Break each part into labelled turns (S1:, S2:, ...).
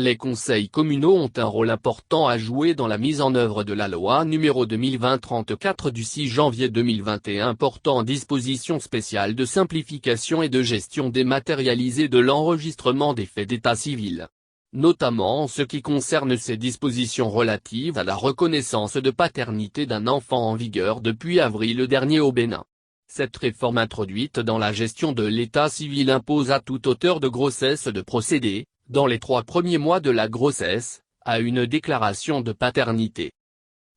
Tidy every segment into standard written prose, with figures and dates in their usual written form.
S1: Les conseils communaux ont un rôle important à jouer dans la mise en œuvre de la loi n° 2020-34 du 6 janvier 2021 portant dispositions spéciales de simplification et de gestion dématérialisée de l'enregistrement des faits d'état civil. Notamment en ce qui concerne ces dispositions relatives à la reconnaissance de paternité d'un enfant en vigueur depuis avril dernier au Bénin. Cette réforme introduite dans la gestion de l'état civil impose à tout auteur de grossesse de procéder, dans les 3 premiers mois de la grossesse, à une déclaration de paternité.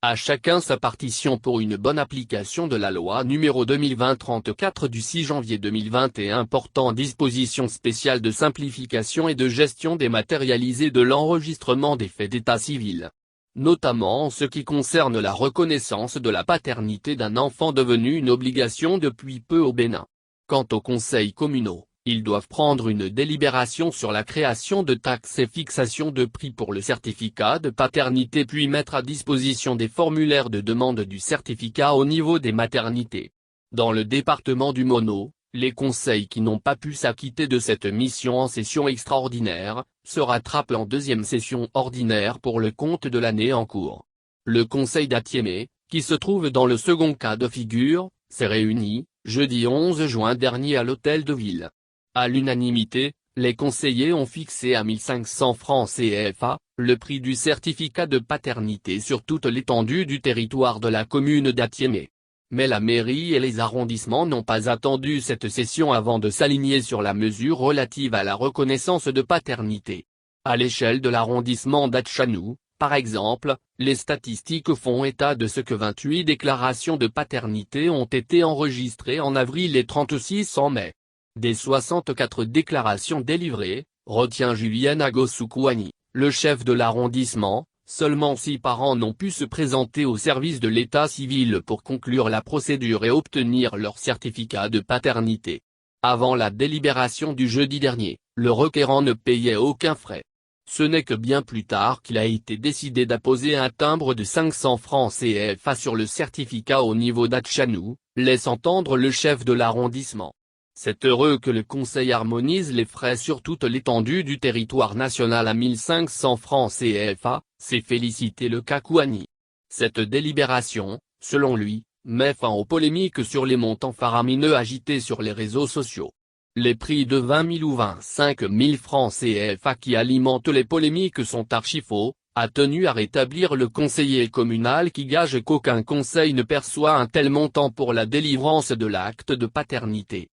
S1: À chacun sa partition pour une bonne application de la loi n° 2020-34 du 6 janvier 2021 portant dispositions spéciales de simplification et de gestion dématérialisée de l'enregistrement des faits d'état civil. Notamment en ce qui concerne la reconnaissance de la paternité d'un enfant devenue une obligation depuis peu au Bénin. Quant aux conseils communaux, ils doivent prendre une délibération sur la création de taxes et fixation de prix pour le certificat de paternité puis mettre à disposition des formulaires de demande du certificat au niveau des maternités. Dans le département du Mono, les conseils qui n'ont pas pu s'acquitter de cette mission en session extraordinaire, se rattrapent en deuxième session ordinaire pour le compte de l'année en cours. Le conseil d'Atiémé, qui se trouve dans le second cas de figure, s'est réuni, jeudi 11 juin dernier à l'hôtel de ville. À l'unanimité, les conseillers ont fixé à 1 500 francs CFA, le prix du certificat de paternité sur toute l'étendue du territoire de la commune d'Atiémé. Mais la mairie et les arrondissements n'ont pas attendu cette session avant de s'aligner sur la mesure relative à la reconnaissance de paternité. À l'échelle de l'arrondissement d'Atchanou, par exemple, les statistiques font état de ce que 28 déclarations de paternité ont été enregistrées en avril et 36 en mai. Des 64 déclarations délivrées, retient Julien Agosoukouani, le chef de l'arrondissement, seulement 6 parents n'ont pu se présenter au service de l'état civil pour conclure la procédure et obtenir leur certificat de paternité. Avant la délibération du jeudi dernier, le requérant ne payait aucun frais. Ce n'est que bien plus tard qu'il a été décidé d'apposer un timbre de 500 francs CFA sur le certificat au niveau d'Atchanou, laisse entendre le chef de l'arrondissement. C'est heureux que le Conseil harmonise les frais sur toute l'étendue du territoire national à 1 500 francs CFA, s'est félicité le Kakouani. Cette délibération, selon lui, met fin aux polémiques sur les montants faramineux agités sur les réseaux sociaux. Les prix de 20 000 ou 25 000 francs CFA qui alimentent les polémiques sont archi-faux, a tenu à rétablir le conseiller communal qui gage qu'aucun conseil ne perçoit un tel montant pour la délivrance de l'acte de paternité.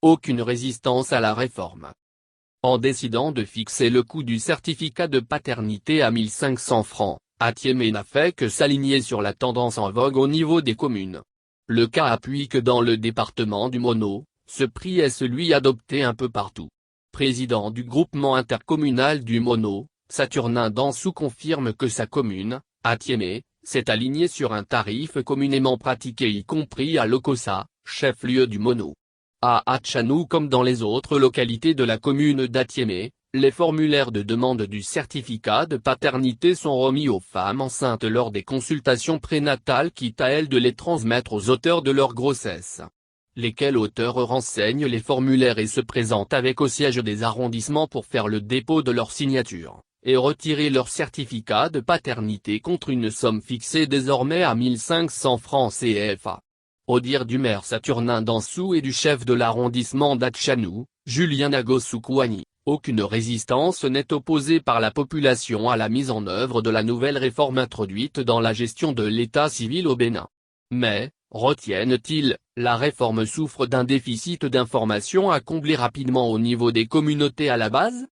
S1: Aucune résistance à la réforme. En décidant de fixer le coût du certificat de paternité à 1 500 francs, Atiémé n'a fait que s'aligner sur la tendance en vogue au niveau des communes. Le cas appuie que dans le département du Mono, ce prix est celui adopté un peu partout. Président du groupement intercommunal du Mono, Saturnin Dansou confirme que sa commune, Atiémé, s'est alignée sur un tarif communément pratiqué y compris à Lokossa, chef-lieu du Mono. À Atchanou comme dans les autres localités de la commune d'Atiémé, les formulaires de demande du certificat de paternité sont remis aux femmes enceintes lors des consultations prénatales quitte à elles de les transmettre aux auteurs de leur grossesse. Lesquels auteurs renseignent les formulaires et se présentent avec au siège des arrondissements pour faire le dépôt de leur signature, et retirer leur certificat de paternité contre une somme fixée désormais à 1 500 francs CFA. Au dire du maire Saturnin Dansou et du chef de l'arrondissement d'Atchanou, Julien Agosoukouani, aucune résistance n'est opposée par la population à la mise en œuvre de la nouvelle réforme introduite dans la gestion de l'état civil au Bénin. Mais, retiennent-ils, la réforme souffre d'un déficit d'information à combler rapidement au niveau des communautés à la base?